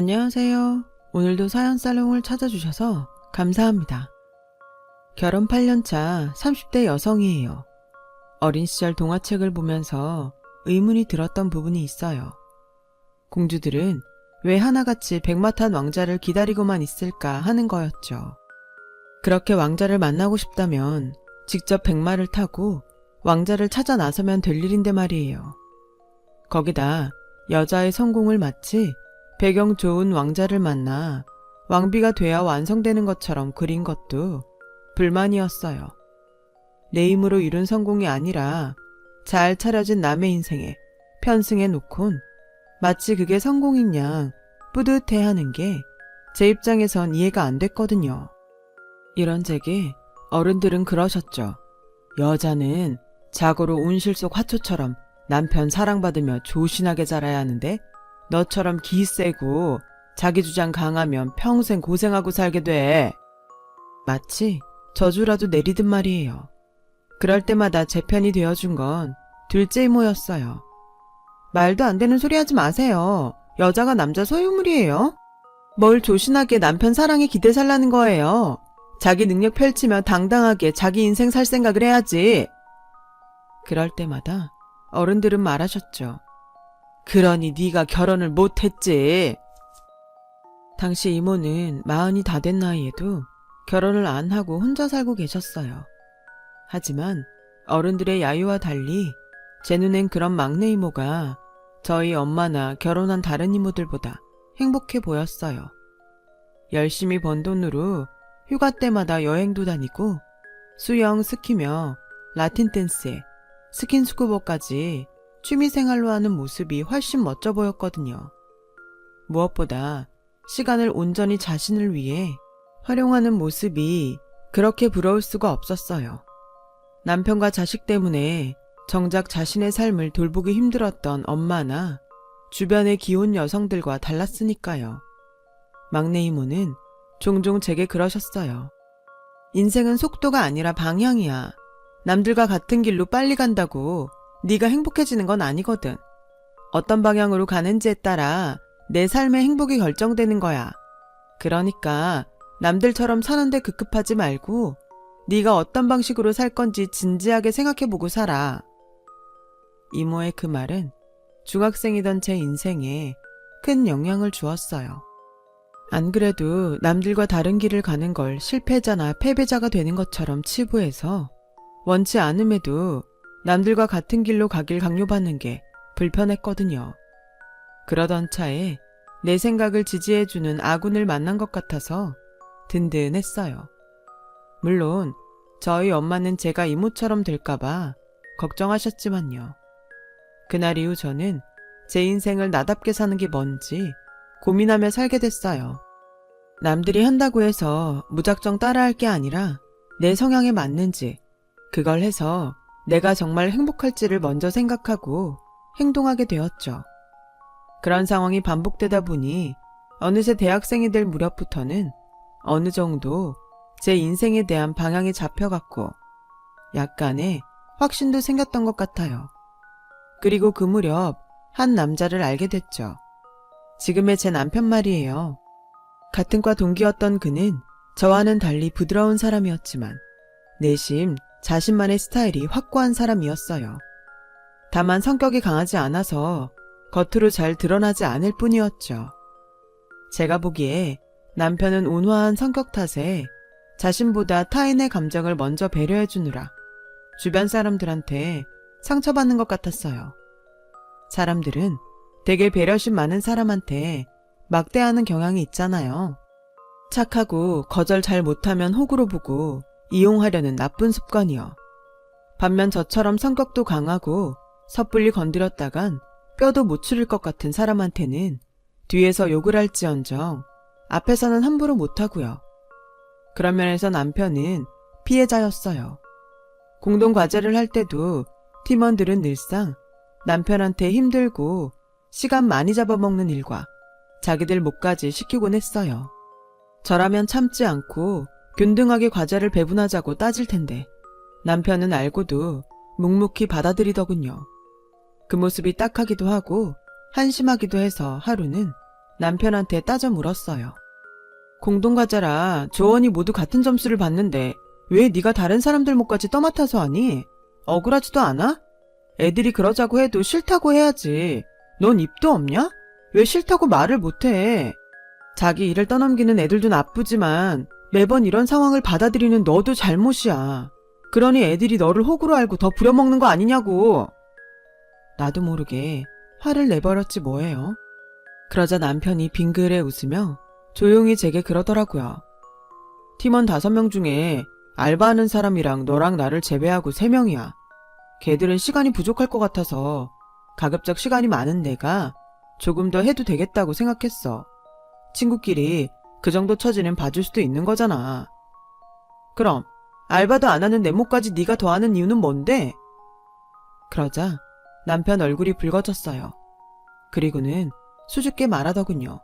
안녕하세요. 오늘도 사연 살롱을 찾아주셔서 감사합니다. 결혼 8년차 30대 여성이에요. 어린 시절 동화책을 보면서 의문이 들었던 부분이 있어요. 공주들은 왜 하나같이 백마탄 왕자를 기다리고만 있을까 하는 거였죠. 그렇게 왕자를 만나고 싶다면 직접 백마를 타고 왕자를 찾아 나서면 될 일인데 말이에요. 거기다 여자의 성공을 마치 배경 좋은 왕자를 만나 왕비가 돼야 완성되는 것처럼 그린 것도 불만이었어요. 내 힘으로 이룬 성공이 아니라 잘 차려진 남의 인생에 편승해 놓곤 마치 그게 성공인 양 뿌듯해하는 게 제 입장에선 이해가 안 됐거든요. 이런 제게 어른들은 그러셨죠. 여자는 자고로 온실 속 화초처럼 남편 사랑받으며 조신하게 자라야 하는데 너처럼 기 세고 자기 주장 강하면 평생 고생하고 살게 돼. 마치 저주라도 내리듯 말이에요. 그럴 때마다 제 편이 되어준 건 둘째 이모였어요. 말도 안 되는 소리 하지 마세요. 여자가 남자 소유물이에요. 뭘 조신하게 남편 사랑에 기대 살라는 거예요. 자기 능력 펼치며 당당하게 자기 인생 살 생각을 해야지. 그럴 때마다 어른들은 말하셨죠. 그러니 네가 결혼을 못했지. 당시 이모는 40이 다 된 나이에도 결혼을 안 하고 혼자 살고 계셨어요. 하지만 어른들의 야유와 달리 제 눈엔 그런 막내 이모가 저희 엄마나 결혼한 다른 이모들보다 행복해 보였어요. 열심히 번 돈으로 휴가 때마다 여행도 다니고 수영, 스키며 라틴 댄스에 스킨스쿠버까지 취미생활로 하는 모습이 훨씬 멋져 보였거든요. 무엇보다 시간을 온전히 자신을 위해 활용하는 모습이 그렇게 부러울 수가 없었어요. 남편과 자식 때문에 정작 자신의 삶을 돌보기 힘들었던 엄마나 주변의 기혼 여성들과 달랐으니까요. 막내 이모는 종종 제게 그러셨어요. 인생은 속도가 아니라 방향이야. 남들과 같은 길로 빨리 간다고 네가 행복해지는 건 아니거든. 어떤 방향으로 가는지에 따라 내 삶의 행복이 결정되는 거야. 그러니까 남들처럼 사는데 급급하지 말고 네가 어떤 방식으로 살 건지 진지하게 생각해보고 살아. 이모의 그 말은 중학생이던 제 인생에 큰 영향을 주었어요. 안 그래도 남들과 다른 길을 가는 걸 실패자나 패배자가 되는 것처럼 치부해서 원치 않음에도 남들과 같은 길로 가길 강요받는 게 불편했거든요. 그러던 차에 내 생각을 지지해주는 아군을 만난 것 같아서 든든했어요. 물론 저희 엄마는 제가 이모처럼 될까봐 걱정하셨지만요. 그날 이후 저는 제 인생을 나답게 사는 게 뭔지 고민하며 살게 됐어요. 남들이 한다고 해서 무작정 따라할 게 아니라 내 성향에 맞는지 그걸 해서 내가 정말 행복할지를 먼저 생각하고 행동하게 되었죠. 그런 상황이 반복되다 보니 어느새 대학생이 될 무렵부터는 어느 정도 제 인생에 대한 방향이 잡혀갔고 약간의 확신도 생겼던 것 같아요. 그리고 그 무렵 한 남자를 알게 됐죠. 지금의 제 남편 말이에요. 같은 과 동기였던 그는 저와는 달리 부드러운 사람이었지만 내심 자신만의 스타일이 확고한 사람이었어요. 다만 성격이 강하지 않아서 겉으로 잘 드러나지 않을 뿐이었죠. 제가 보기에 남편은 온화한 성격 탓에 자신보다 타인의 감정을 먼저 배려해주느라 주변 사람들한테 상처받는 것 같았어요. 사람들은 되게 배려심 많은 사람한테 막대하는 경향이 있잖아요. 착하고 거절 잘 못하면 호구로 보고 이용하려는 나쁜 습관이요. 반면 저처럼 성격도 강하고 섣불리 건드렸다간 뼈도 못 추릴 것 같은 사람한테는 뒤에서 욕을 할지언정 앞에서는 함부로 못하고요. 그런 면에서 남편은 피해자였어요. 공동과제를 할 때도 팀원들은 늘상 남편한테 힘들고 시간 많이 잡아먹는 일과 자기들 몫까지 시키곤 했어요. 저라면 참지 않고 균등하게 과제를 배분하자고 따질 텐데 남편은 알고도 묵묵히 받아들이더군요. 그 모습이 딱하기도 하고 한심하기도 해서 하루는 남편한테 따져 물었어요. 공동과제라 조원이 모두 같은 점수를 받는데 왜 네가 다른 사람들 몫까지 떠맡아서 하니? 억울하지도 않아? 애들이 그러자고 해도 싫다고 해야지. 넌 입도 없냐? 왜 싫다고 말을 못해? 자기 일을 떠넘기는 애들도 나쁘지만 매번 이런 상황을 받아들이는 너도 잘못이야. 그러니 애들이 너를 호구로 알고 더 부려먹는 거 아니냐고. 나도 모르게 화를 내버렸지 뭐예요. 그러자 남편이 빙그레 웃으며 조용히 제게 그러더라고요. 팀원 5명 중에 알바하는 사람이랑 너랑 나를 제외하고 3명이야. 걔들은 시간이 부족할 것 같아서 가급적 시간이 많은 내가 조금 더 해도 되겠다고 생각했어. 친구끼리 그 정도 처지는 봐줄 수도 있는 거잖아. 그럼 알바도 안 하는 내 몫까지 네가 더하는 이유는 뭔데? 그러자 남편 얼굴이 붉어졌어요. 그리고는 수줍게 말하더군요.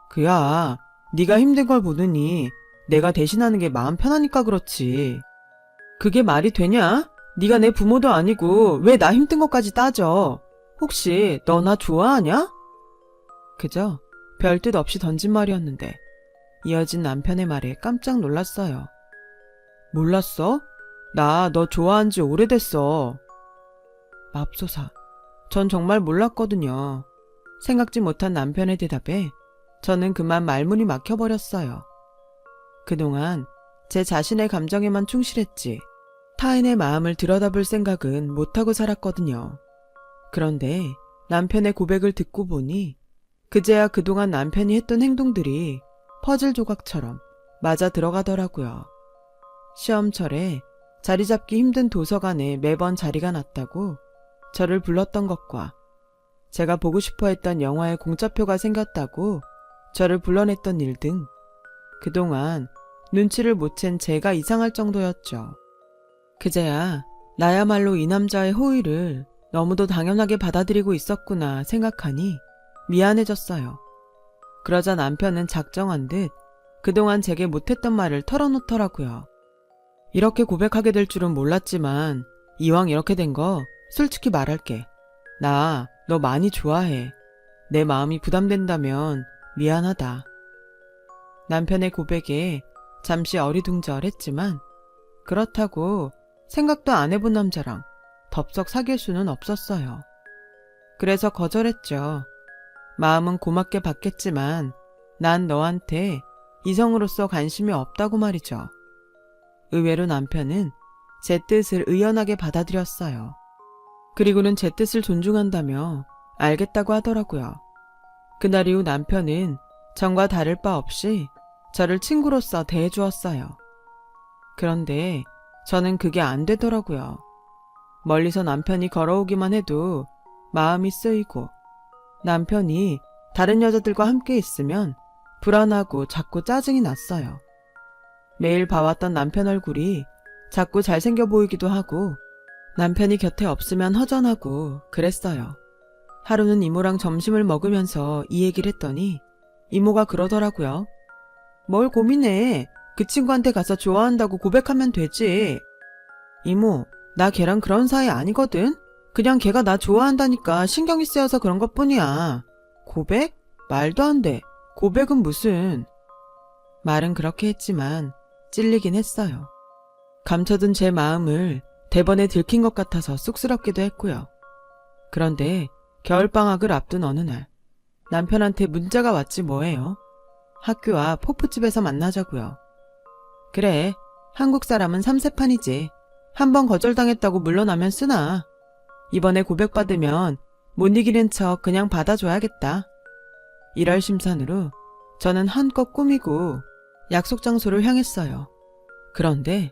그야, 네가 힘든 걸 보느니 내가 대신하는 게 마음 편하니까 그렇지. 그게 말이 되냐? 네가 내 부모도 아니고 왜 나 힘든 것까지 따져? 혹시 너 나 좋아하냐? 그저 별뜻 없이 던진 말이었는데 이어진 남편의 말에 깜짝 놀랐어요. 몰랐어? 나 너 좋아한 지 오래됐어. 맙소사, 전 정말 몰랐거든요. 생각지 못한 남편의 대답에 저는 그만 말문이 막혀버렸어요. 그동안 제 자신의 감정에만 충실했지 타인의 마음을 들여다볼 생각은 못하고 살았거든요. 그런데 남편의 고백을 듣고 보니 그제야 그동안 남편이 했던 행동들이 퍼즐 조각처럼 맞아 들어가더라고요. 시험철에 자리 잡기 힘든 도서관에 매번 자리가 났다고 저를 불렀던 것과 제가 보고 싶어 했던 영화에 공짜표가 생겼다고 저를 불러냈던 일 등 그동안 눈치를 못 챈 제가 이상할 정도였죠. 그제야 나야말로 이 남자의 호의를 너무도 당연하게 받아들이고 있었구나 생각하니 미안해졌어요. 그러자 남편은 작정한 듯 그동안 제게 못했던 말을 털어놓더라고요. 이렇게 고백하게 될 줄은 몰랐지만 이왕 이렇게 된 거 솔직히 말할게. 나 너 많이 좋아해. 내 마음이 부담된다면 미안하다. 남편의 고백에 잠시 어리둥절했지만 그렇다고 생각도 안 해본 남자랑 덥석 사귈 수는 없었어요. 그래서 거절했죠. 마음은 고맙게 받겠지만 난 너한테 이성으로서 관심이 없다고 말이죠. 의외로 남편은 제 뜻을 의연하게 받아들였어요. 그리고는 제 뜻을 존중한다며 알겠다고 하더라고요. 그날 이후 남편은 전과 다를 바 없이 저를 친구로서 대해주었어요. 그런데 저는 그게 안 되더라고요. 멀리서 남편이 걸어오기만 해도 마음이 쓰이고 남편이 다른 여자들과 함께 있으면 불안하고 자꾸 짜증이 났어요. 매일 봐왔던 남편 얼굴이 자꾸 잘생겨 보이기도 하고 남편이 곁에 없으면 허전하고 그랬어요. 하루는 이모랑 점심을 먹으면서 이 얘기를 했더니 이모가 그러더라고요. 뭘 고민해. 그 친구한테 가서 좋아한다고 고백하면 되지. 이모, 나 걔랑 그런 사이 아니거든? 그냥 걔가 나 좋아한다니까 신경이 쓰여서 그런 것뿐이야. 고백? 말도 안 돼. 고백은 무슨. 말은 그렇게 했지만 찔리긴 했어요. 감춰둔 제 마음을 대번에 들킨 것 같아서 쑥스럽기도 했고요. 그런데 겨울방학을 앞둔 어느 날 남편한테 문자가 왔지 뭐예요. 학교 앞 호프집에서 만나자고요. 그래, 한국 사람은 삼세판이지. 한번 거절당했다고 물러나면 쓰나. 이번에 고백받으면 못 이기는 척 그냥 받아줘야겠다. 1월 심산으로 저는 한껏 꾸미고 약속 장소를 향했어요. 그런데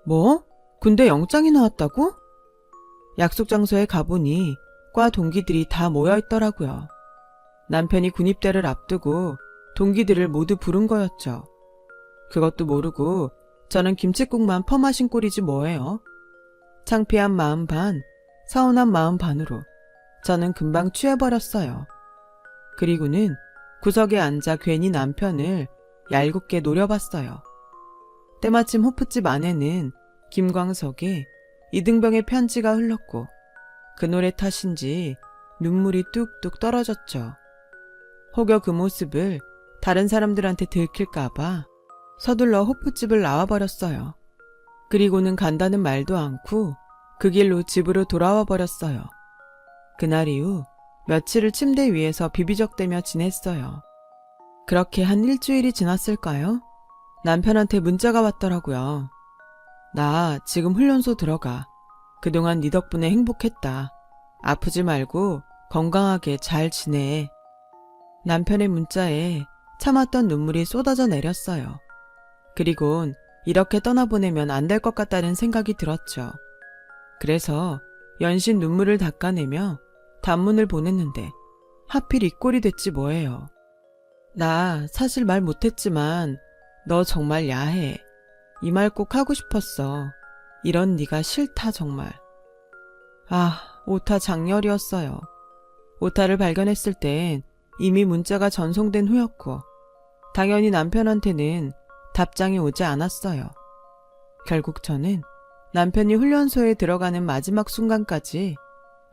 뭐? 군대 영장이 나왔다고? 약속 장소에 가보니 과 동기들이 다 모여있더라고요. 남편이 군입대를 앞두고 동기들을 모두 부른 거였죠. 그것도 모르고 저는 김칫국만 퍼마신 꼴이지 뭐예요. 창피한 마음 반, 서운한 마음 반으로 저는 금방 취해버렸어요. 그리고는 구석에 앉아 괜히 남편을 얄궂게 노려봤어요. 때마침 호프집 안에는 김광석의 이등병의 편지가 흘렀고 그 노래 탓인지 눈물이 뚝뚝 떨어졌죠. 혹여 그 모습을 다른 사람들한테 들킬까봐 서둘러 호프집을 나와버렸어요. 그리고는 간다는 말도 않고 그 길로 집으로 돌아와 버렸어요. 그날 이후 며칠을 침대 위에서 비비적대며 지냈어요. 그렇게 한 일주일이 지났을까요? 남편한테 문자가 왔더라고요. 나 지금 훈련소 들어가. 그동안 네 덕분에 행복했다. 아프지 말고 건강하게 잘 지내. 남편의 문자에 참았던 눈물이 쏟아져 내렸어요. 그리곤 이렇게 떠나보내면 안 될 것 같다는 생각이 들었죠. 그래서 연신 눈물을 닦아내며 단문을 보냈는데 하필 이 꼴이 됐지 뭐예요. 나 사실 말 못했지만 너 정말 야해. 이 말 꼭 하고 싶었어. 이런 네가 싫다 정말. 아, 오타 장렬이었어요. 오타를 발견했을 땐 이미 문자가 전송된 후였고 당연히 남편한테는 답장이 오지 않았어요. 결국 저는 남편이 훈련소에 들어가는 마지막 순간까지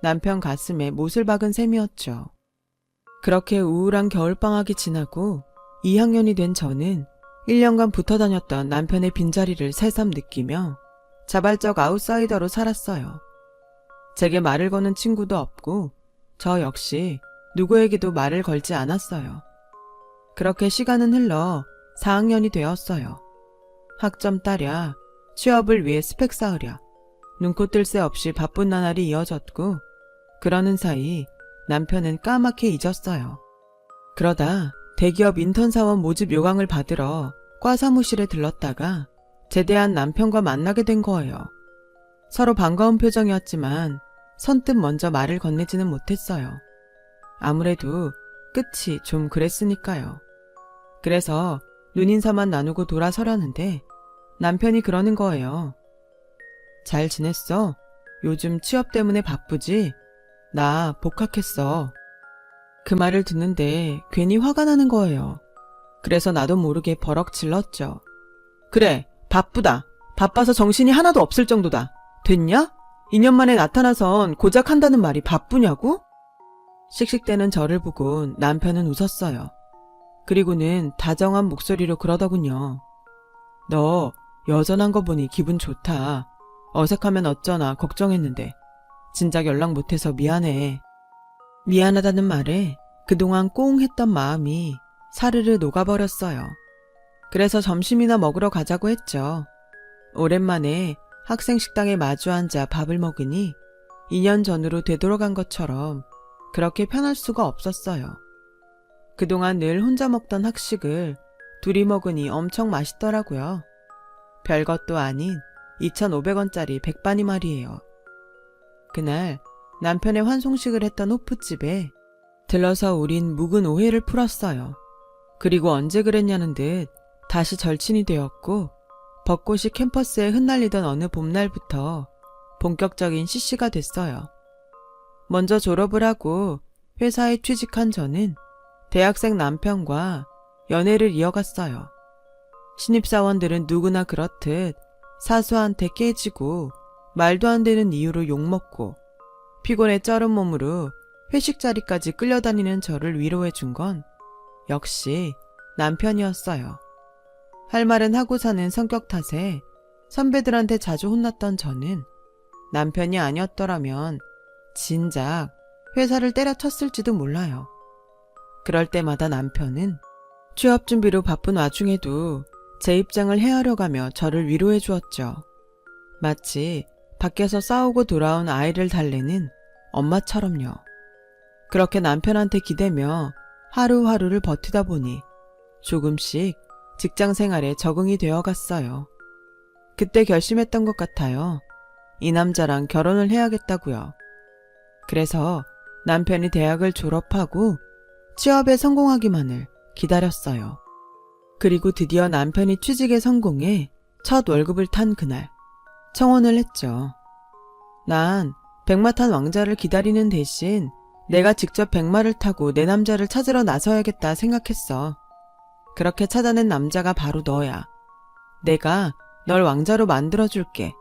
남편 가슴에 못을 박은 셈이었죠. 그렇게 우울한 겨울방학이 지나고 2학년이 된 저는 1년간 붙어 다녔던 남편의 빈자리를 새삼 느끼며 자발적 아웃사이더로 살았어요. 제게 말을 거는 친구도 없고 저 역시 누구에게도 말을 걸지 않았어요. 그렇게 시간은 흘러 4학년이 되었어요. 학점 따랴, 취업을 위해 스펙 쌓으랴, 눈코 뜰 새 없이 바쁜 나날이 이어졌고 그러는 사이 남편은 까맣게 잊었어요. 그러다 대기업 인턴사원 모집 요강을 받으러 과 사무실에 들렀다가 제대한 남편과 만나게 된 거예요. 서로 반가운 표정이었지만 선뜻 먼저 말을 건네지는 못했어요. 아무래도 끝이 좀 그랬으니까요. 그래서 눈인사만 나누고 돌아서려는데 남편이 그러는 거예요. 잘 지냈어? 요즘 취업 때문에 바쁘지? 나 복학했어. 그 말을 듣는데 괜히 화가 나는 거예요. 그래서 나도 모르게 버럭 질렀죠. 그래, 바쁘다. 바빠서 정신이 하나도 없을 정도다. 됐냐? 2년 만에 나타나선 고작 한다는 말이 바쁘냐고? 씩씩대는 저를 보곤 남편은 웃었어요. 그리고는 다정한 목소리로 그러더군요. 너 여전한 거 보니 기분 좋다. 어색하면 어쩌나 걱정했는데 진작 연락 못해서 미안해. 미안하다는 말에 그동안 꽁 했던 마음이 사르르 녹아버렸어요. 그래서 점심이나 먹으러 가자고 했죠. 오랜만에 학생 식당에 마주 앉아 밥을 먹으니 2년 전으로 되돌아간 것처럼 그렇게 편할 수가 없었어요. 그동안 늘 혼자 먹던 학식을 둘이 먹으니 엄청 맛있더라고요. 별것도 아닌 2,500원짜리 백반이 말이에요. 그날 남편의 환송식을 했던 호프집에 들러서 우린 묵은 오해를 풀었어요. 그리고 언제 그랬냐는 듯 다시 절친이 되었고 벚꽃이 캠퍼스에 흩날리던 어느 봄날부터 본격적인 CC가 됐어요. 먼저 졸업을 하고 회사에 취직한 저는 대학생 남편과 연애를 이어갔어요. 신입사원들은 누구나 그렇듯 사수한테 깨지고 말도 안 되는 이유로 욕먹고 피곤에 쩔은 몸으로 회식 자리까지 끌려다니는 저를 위로해준 건 역시 남편이었어요. 할 말은 하고 사는 성격 탓에 선배들한테 자주 혼났던 저는 남편이 아니었더라면 진작 회사를 때려쳤을지도 몰라요. 그럴 때마다 남편은 취업 준비로 바쁜 와중에도 제 입장을 헤아려가며 저를 위로해 주었죠. 마치 밖에서 싸우고 돌아온 아이를 달래는 엄마처럼요. 그렇게 남편한테 기대며 하루하루를 버티다 보니 조금씩 직장 생활에 적응이 되어 갔어요. 그때 결심했던 것 같아요. 이 남자랑 결혼을 해야겠다고요. 그래서 남편이 대학을 졸업하고 취업에 성공하기만을 기다렸어요. 그리고 드디어 남편이 취직에 성공해 첫 월급을 탄 그날 청혼을 했죠. 난 백마 탄 왕자를 기다리는 대신 내가 직접 백마를 타고 내 남자를 찾으러 나서야겠다 생각했어. 그렇게 찾아낸 남자가 바로 너야. 내가 널 왕자로 만들어줄게.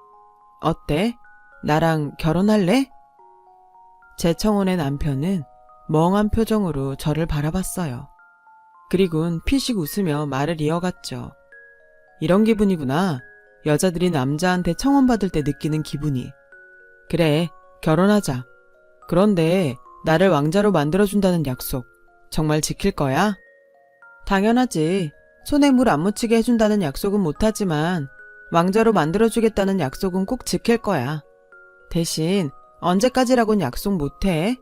어때? 나랑 결혼할래? 제 청혼의 남편은 멍한 표정으로 저를 바라봤어요. 그리곤 피식 웃으며 말을 이어갔죠. 이런 기분이구나. 여자들이 남자한테 청혼받을 때 느끼는 기분이. 그래, 결혼하자. 그런데 나를 왕자로 만들어준다는 약속 정말 지킬 거야? 당연하지. 손에 물 안 묻히게 해준다는 약속은 못하지만 왕자로 만들어주겠다는 약속은 꼭 지킬 거야. 대신 언제까지라곤 약속 못해?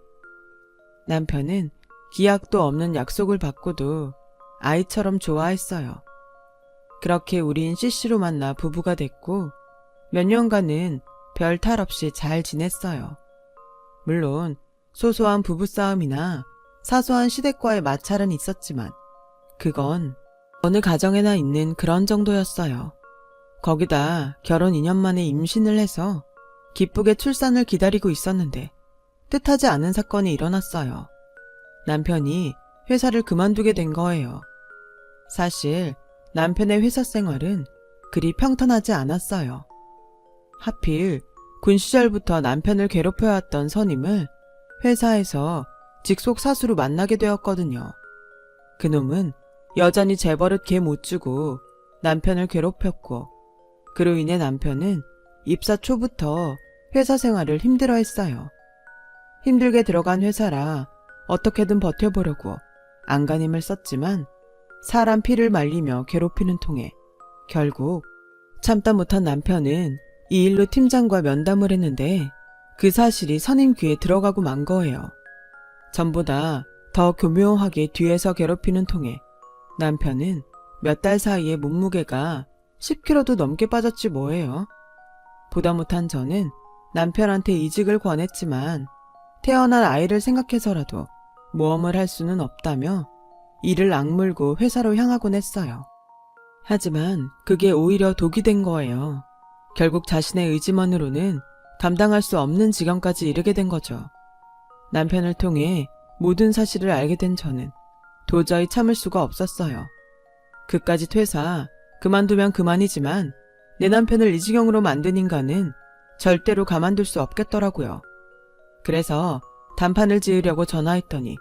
남편은 기약도 없는 약속을 받고도 아이처럼 좋아했어요. 그렇게 우린 CC로 만나 부부가 됐고 몇 년간은 별 탈 없이 잘 지냈어요. 물론 소소한 부부싸움이나 사소한 시댁과의 마찰은 있었지만 그건 어느 가정에나 있는 그런 정도였어요. 거기다 결혼 2년 만에 임신을 해서 기쁘게 출산을 기다리고 있었는데 뜻하지 않은 사건이 일어났어요. 남편이 회사를 그만두게 된 거예요. 사실 남편의 회사 생활은 그리 평탄하지 않았어요. 하필 군 시절부터 남편을 괴롭혀왔던 선임을 회사에서 직속 사수로 만나게 되었거든요. 그놈은 여전히 재벌릇 개 못 주고 남편을 괴롭혔고 그로 인해 남편은 입사 초부터 회사 생활을 힘들어했어요. 힘들게 들어간 회사라 어떻게든 버텨보려고 안간힘을 썼지만 사람 피를 말리며 괴롭히는 통에 결국 참다 못한 남편은 이 일로 팀장과 면담을 했는데 그 사실이 선임 귀에 들어가고 만 거예요. 전보다 더 교묘하게 뒤에서 괴롭히는 통에 남편은 몇 달 사이에 몸무게가 10kg도 넘게 빠졌지 뭐예요. 보다 못한 저는 남편한테 이직을 권했지만 태어날 아이를 생각해서라도 모험을 할 수는 없다며 이를 악물고 회사로 향하곤 했어요. 하지만 그게 오히려 독이 된 거예요. 결국 자신의 의지만으로는 감당할 수 없는 지경까지 이르게 된 거죠. 남편을 통해 모든 사실을 알게 된 저는 도저히 참을 수가 없었어요. 그까짓 회사 그만두면 그만이지만 내 남편을 이 지경으로 만든 인간은 절대로 가만둘 수 없겠더라고요. 그래서 단판을 지으려고 전화했더니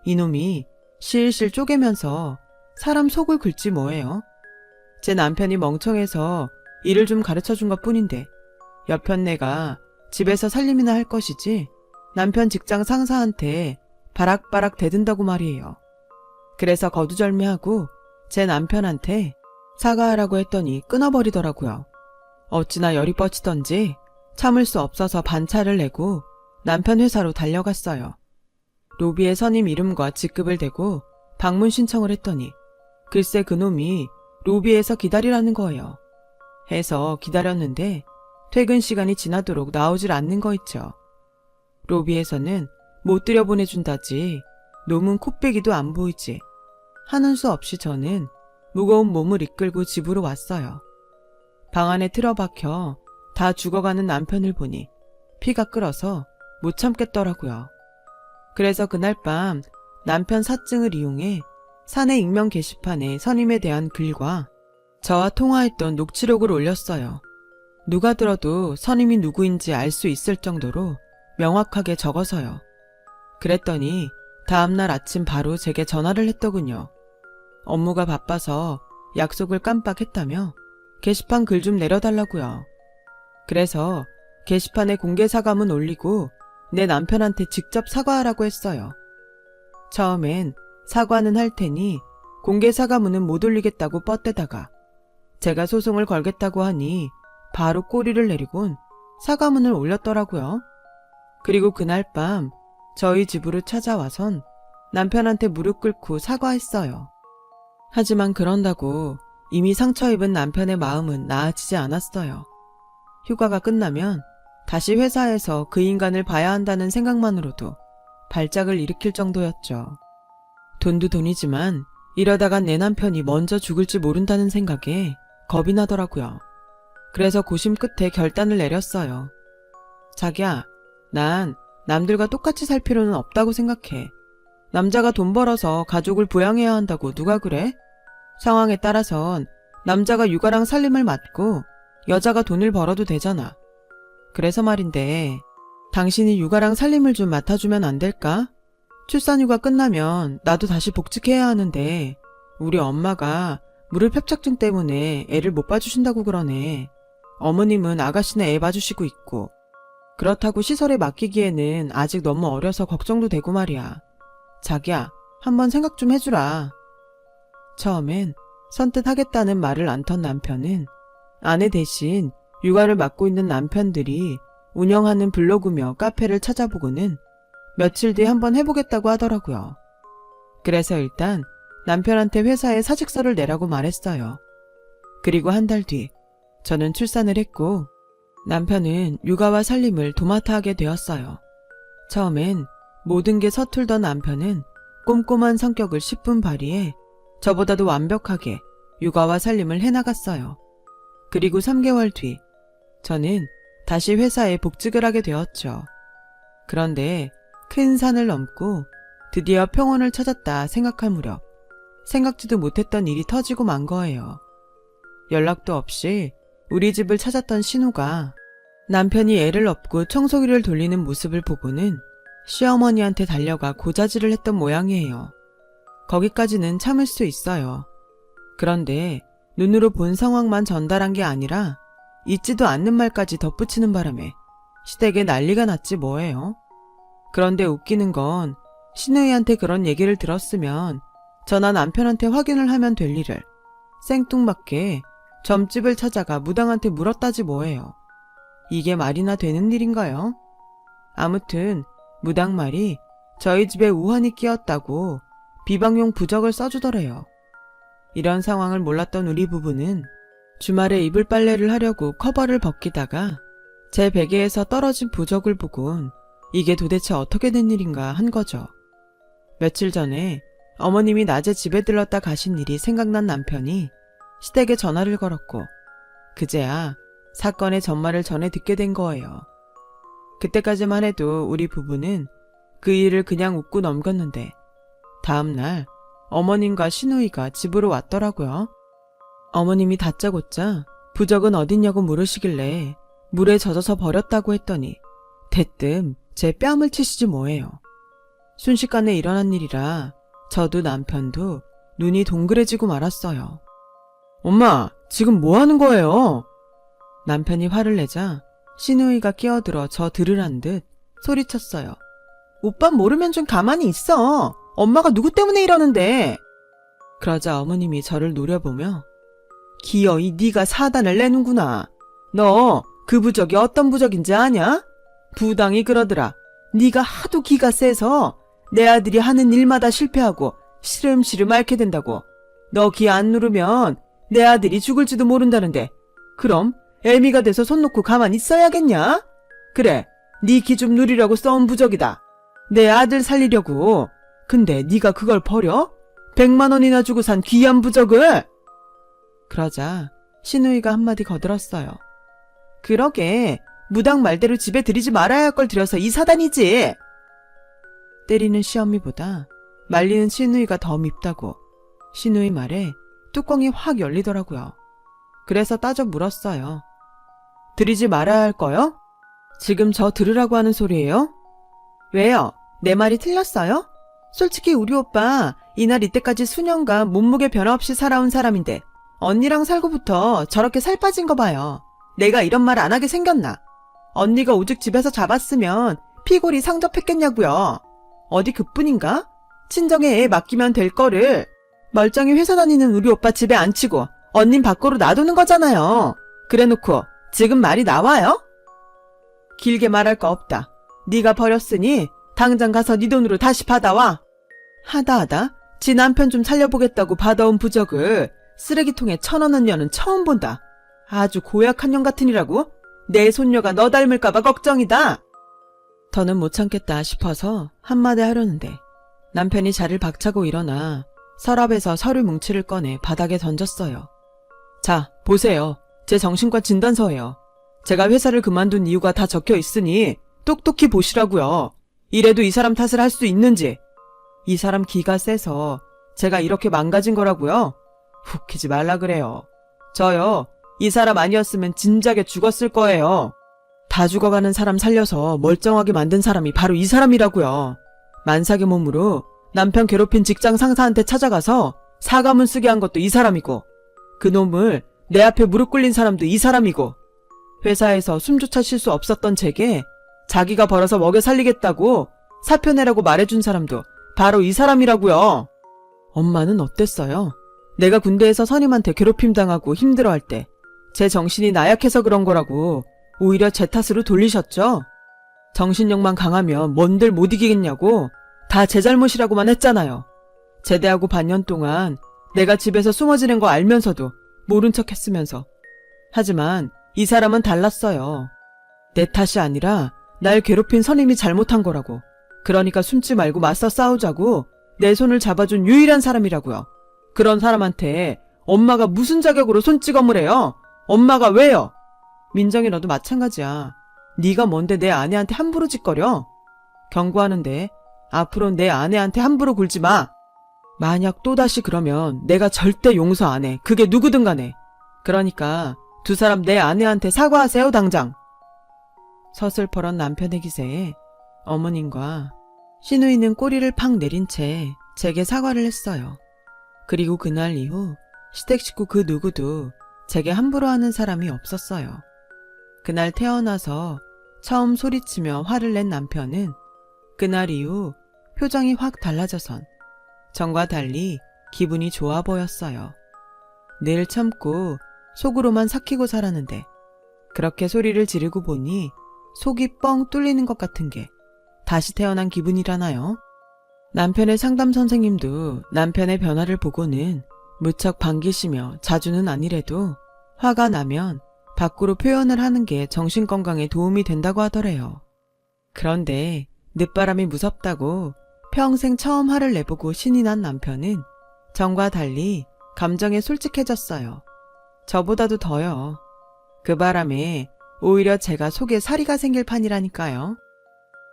이놈이 실실 쪼개면서 사람 속을 긁지 뭐예요. 제 남편이 멍청해서 일을 좀 가르쳐준 것 뿐인데 여편네가 집에서 살림이나 할 것이지 남편 직장 상사한테 바락바락 대든다고 말이에요. 그래서 거두절미하고 제 남편한테 사과하라고 했더니 끊어버리더라고요. 어찌나 열이 뻗치던지 참을 수 없어서 반차를 내고 남편 회사로 달려갔어요. 로비에 선임 이름과 직급을 대고 방문 신청을 했더니 글쎄 그놈이 로비에서 기다리라는 거예요. 해서 기다렸는데 퇴근 시간이 지나도록 나오질 않는 거 있죠. 로비에서는 못 들여보내준다지 놈은 코빼기도 안 보이지 하는 수 없이 저는 무거운 몸을 이끌고 집으로 왔어요. 방 안에 틀어박혀 다 죽어가는 남편을 보니 피가 끓어서 못 참겠더라고요. 그래서 그날 밤 남편 사증을 이용해 사내 익명 게시판에 선임에 대한 글과 저와 통화했던 녹취록을 올렸어요. 누가 들어도 선임이 누구인지 알 수 있을 정도로 명확하게 적어서요. 그랬더니 다음날 아침 바로 제게 전화를 했더군요. 업무가 바빠서 약속을 깜빡했다며 게시판 글 좀 내려달라고요. 그래서 게시판에 공개 사과문 올리고 내 남편한테 직접 사과하라고 했어요. 처음엔 사과는 할 테니 공개 사과문은 못 올리겠다고 뻗대다가 제가 소송을 걸겠다고 하니 바로 꼬리를 내리곤 사과문을 올렸더라고요. 그리고 그날 밤 저희 집으로 찾아와선 남편한테 무릎 꿇고 사과했어요. 하지만 그런다고 이미 상처 입은 남편의 마음은 나아지지 않았어요. 휴가가 끝나면 다시 회사에서 그 인간을 봐야 한다는 생각만으로도 발작을 일으킬 정도였죠. 돈도 돈이지만 이러다간 내 남편이 먼저 죽을지 모른다는 생각에 겁이 나더라고요. 그래서 고심 끝에 결단을 내렸어요. 자기야, 난 남들과 똑같이 살 필요는 없다고 생각해. 남자가 돈 벌어서 가족을 부양해야 한다고 누가 그래? 상황에 따라선 남자가 육아랑 살림을 맡고 여자가 돈을 벌어도 되잖아. 그래서 말인데 당신이 육아랑 살림을 좀 맡아주면 안 될까? 출산휴가 끝나면 나도 다시 복직해야 하는데 우리 엄마가 무릎협착증 때문에 애를 못 봐주신다고 그러네. 어머님은 아가씨네 애 봐주시고 있고. 그렇다고 시설에 맡기기에는 아직 너무 어려서 걱정도 되고 말이야. 자기야, 한번 생각 좀 해주라. 처음엔 선뜻 하겠다는 말을 안 턴 남편은 아내 대신 육아를 맡고 있는 남편들이 운영하는 블로그며 카페를 찾아보고는 며칠 뒤에 한번 해보겠다고 하더라고요. 그래서 일단 남편한테 회사에 사직서를 내라고 말했어요. 그리고 한 달 뒤 저는 출산을 했고 남편은 육아와 살림을 도맡아 하게 되었어요. 처음엔 모든 게 서툴던 남편은 꼼꼼한 성격을 10분 발휘해 저보다도 완벽하게 육아와 살림을 해나갔어요. 그리고 3개월 뒤 저는 다시 회사에 복직을 하게 되었죠. 그런데 큰 산을 넘고 드디어 평온을 찾았다 생각할 무렵 생각지도 못했던 일이 터지고 만 거예요. 연락도 없이 우리 집을 찾았던 신우가 남편이 애를 업고 청소기를 돌리는 모습을 보고는 시어머니한테 달려가 고자질을 했던 모양이에요. 거기까지는 참을 수 있어요. 그런데 눈으로 본 상황만 전달한 게 아니라 있지도 않는 말까지 덧붙이는 바람에 시댁에 난리가 났지 뭐예요. 그런데 웃기는 건 신우이한테 그런 얘기를 들었으면 저나 남편한테 확인을 하면 될 일을 생뚱맞게 점집을 찾아가 무당한테 물었다지 뭐예요. 이게 말이나 되는 일인가요? 아무튼 무당 말이 저희 집에 우환이 끼었다고 비방용 부적을 써주더래요. 이런 상황을 몰랐던 우리 부부는 주말에 이불 빨래를 하려고 커버를 벗기다가 제 베개에서 떨어진 부적을 보곤 이게 도대체 어떻게 된 일인가 한 거죠. 며칠 전에 어머님이 낮에 집에 들렀다 가신 일이 생각난 남편이 시댁에 전화를 걸었고 그제야 사건의 전말을 전해 듣게 된 거예요. 그때까지만 해도 우리 부부는 그 일을 그냥 웃고 넘겼는데 다음날 어머님과 시누이가 집으로 왔더라고요. 어머님이 다짜고짜 부적은 어딨냐고 물으시길래 물에 젖어서 버렸다고 했더니 대뜸 제 뺨을 치시지 뭐예요. 순식간에 일어난 일이라 저도 남편도 눈이 동그래지고 말았어요. 엄마, 지금 뭐 하는 거예요? 남편이 화를 내자 시누이가 끼어들어 저 들으란 듯 소리쳤어요. 오빠 모르면 좀 가만히 있어. 엄마가 누구 때문에 이러는데. 그러자 어머님이 저를 노려보며 기어이 네가 사단을 내는구나. 너 그 부적이 어떤 부적인지 아냐? 부당이 그러더라. 네가 하도 기가 세서 내 아들이 하는 일마다 실패하고 시름시름 앓게 된다고. 너 기 안 누르면 내 아들이 죽을지도 모른다는데 그럼 애미가 돼서 손 놓고 가만히 있어야겠냐? 그래, 네 기 좀 누리려고 써온 부적이다. 내 아들 살리려고. 근데 네가 그걸 버려? 100만 원이나 주고 산 귀한 부적을? 그러자 시누이가 한마디 거들었어요. 그러게, 무당 말대로 집에 들이지 말아야 할 걸 들여서 이 사단이지. 때리는 시어미보다 말리는 시누이가 더 밉다고 시누이 말에 뚜껑이 확 열리더라고요. 그래서 따져 물었어요. 들이지 말아야 할 거요? 지금 저 들으라고 하는 소리예요? 왜요? 내 말이 틀렸어요? 솔직히 우리 오빠 이날 이때까지 수년간 몸무게 변화 없이 살아온 사람인데 언니랑 살고부터 저렇게 살 빠진 거 봐요. 내가 이런 말 안 하게 생겼나? 언니가 오직 집에서 잡았으면 피골이 상접했겠냐고요. 어디 그뿐인가? 친정에 애 맡기면 될 거를 멀쩡히 회사 다니는 우리 오빠 집에 앉히고 언닌 밖으로 놔두는 거잖아요. 그래놓고 지금 말이 나와요? 길게 말할 거 없다. 네가 버렸으니 당장 가서 네 돈으로 다시 받아와. 하다 지 남편 좀 살려보겠다고 받아온 부적을 쓰레기통에 쳐넣는 년은 처음 본다. 아주 고약한 년 같으니라고? 내 손녀가 너 닮을까봐 걱정이다. 더는 못 참겠다 싶어서 한마디 하려는데 남편이 자리를 박차고 일어나 서랍에서 서류 뭉치를 꺼내 바닥에 던졌어요. 자, 보세요. 제 정신과 진단서예요. 제가 회사를 그만둔 이유가 다 적혀 있으니 똑똑히 보시라고요. 이래도 이 사람 탓을 할 수 있는지. 이 사람 기가 세서 제가 이렇게 망가진 거라고요? 웃기지 말라 그래요. 저요, 이 사람 아니었으면 진작에 죽었을 거예요. 다 죽어가는 사람 살려서 멀쩡하게 만든 사람이 바로 이 사람이라고요. 만삭의 몸으로 남편 괴롭힌 직장 상사한테 찾아가서 사과문 쓰게 한 것도 이 사람이고, 그 놈을 내 앞에 무릎 꿇린 사람도 이 사람이고, 회사에서 숨조차 쉴 수 없었던 제게 자기가 벌어서 먹여 살리겠다고 사표 내라고 말해준 사람도 바로 이 사람이라고요. 엄마는 어땠어요? 내가 군대에서 선임한테 괴롭힘 당하고 힘들어할 때 제 정신이 나약해서 그런 거라고 오히려 제 탓으로 돌리셨죠? 정신력만 강하면 뭔들 못 이기겠냐고 다 제 잘못이라고만 했잖아요. 제대하고 반년 동안 내가 집에서 숨어 지낸 거 알면서도 모른 척 했으면서. 하지만 이 사람은 달랐어요. 내 탓이 아니라 날 괴롭힌 선임이 잘못한 거라고. 그러니까 숨지 말고 맞서 싸우자고 내 손을 잡아준 유일한 사람이라고요. 그런 사람한테 엄마가 무슨 자격으로 손찌검을 해요? 엄마가 왜요? 민정이 너도 마찬가지야. 네가 뭔데 내 아내한테 함부로 짓거려? 경고하는데 앞으로 내 아내한테 함부로 굴지 마. 만약 또다시 그러면 내가 절대 용서 안 해. 그게 누구든 간에. 그러니까 두 사람 내 아내한테 사과하세요 당장. 서슬퍼런 남편의 기세에 어머님과 시누이는 꼬리를 팍 내린 채 제게 사과를 했어요. 그리고 그날 이후 시댁 식구 그 누구도 제게 함부로 하는 사람이 없었어요. 그날 태어나서 처음 소리치며 화를 낸 남편은 그날 이후 표정이 확 달라져선 전과 달리 기분이 좋아 보였어요. 늘 참고 속으로만 삭히고 살았는데 그렇게 소리를 지르고 보니 속이 뻥 뚫리는 것 같은 게 다시 태어난 기분이라나요? 남편의 상담 선생님도 남편의 변화를 보고는 무척 반기시며 자주는 아니래도 화가 나면 밖으로 표현을 하는 게 정신건강에 도움이 된다고 하더래요. 그런데 늦바람이 무섭다고 평생 처음 화를 내보고 신이 난 남편은 전과 달리 감정에 솔직해졌어요. 저보다도 더요. 그 바람에 오히려 제가 속에 사리가 생길 판이라니까요.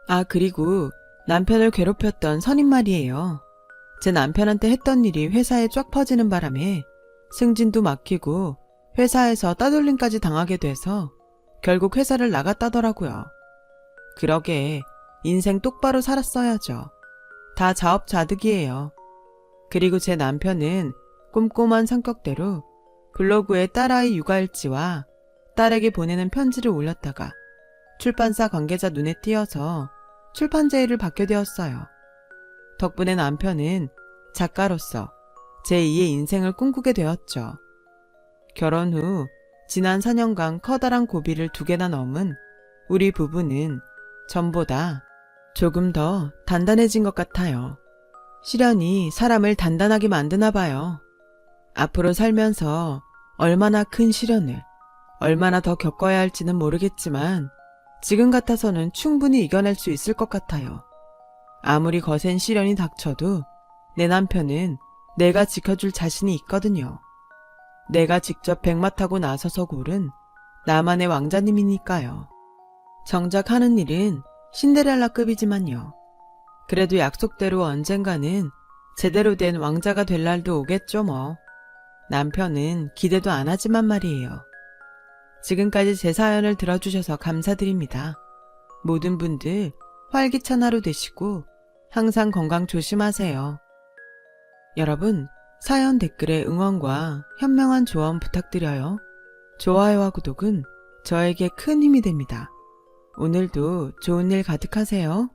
아, 그리고 남편을 괴롭혔던 선임 말이에요. 제 남편한테 했던 일이 회사에 쫙 퍼지는 바람에 승진도 막히고 회사에서 따돌림까지 당하게 돼서 결국 회사를 나갔다더라고요. 그러게 인생 똑바로 살았어야죠. 다 자업자득이에요. 그리고 제 남편은 꼼꼼한 성격대로 블로그에 딸아이 육아일지와 딸에게 보내는 편지를 올렸다가 출판사 관계자 눈에 띄어서 출판 제의를 받게 되었어요. 덕분에 남편은 작가로서 제2의 인생을 꿈꾸게 되었죠. 결혼 후 지난 4년간 커다란 고비를 2개나 넘은 우리 부부는 전보다 조금 더 단단해진 것 같아요. 시련이 사람을 단단하게 만드나 봐요. 앞으로 살면서 얼마나 큰 시련을 얼마나 더 겪어야 할지는 모르겠지만 지금 같아서는 충분히 이겨낼 수 있을 것 같아요. 아무리 거센 시련이 닥쳐도 내 남편은 내가 지켜줄 자신이 있거든요. 내가 직접 백마 타고 나서서 고른 나만의 왕자님이니까요. 정작 하는 일은 신데렐라급이지만요. 그래도 약속대로 언젠가는 제대로 된 왕자가 될 날도 오겠죠 뭐. 남편은 기대도 안 하지만 말이에요. 지금까지 제 사연을 들어주셔서 감사드립니다. 모든 분들 활기찬 하루 되시고 항상 건강 조심하세요. 여러분, 사연 댓글에 응원과 현명한 조언 부탁드려요. 좋아요와 구독은 저에게 큰 힘이 됩니다. 오늘도 좋은 일 가득하세요.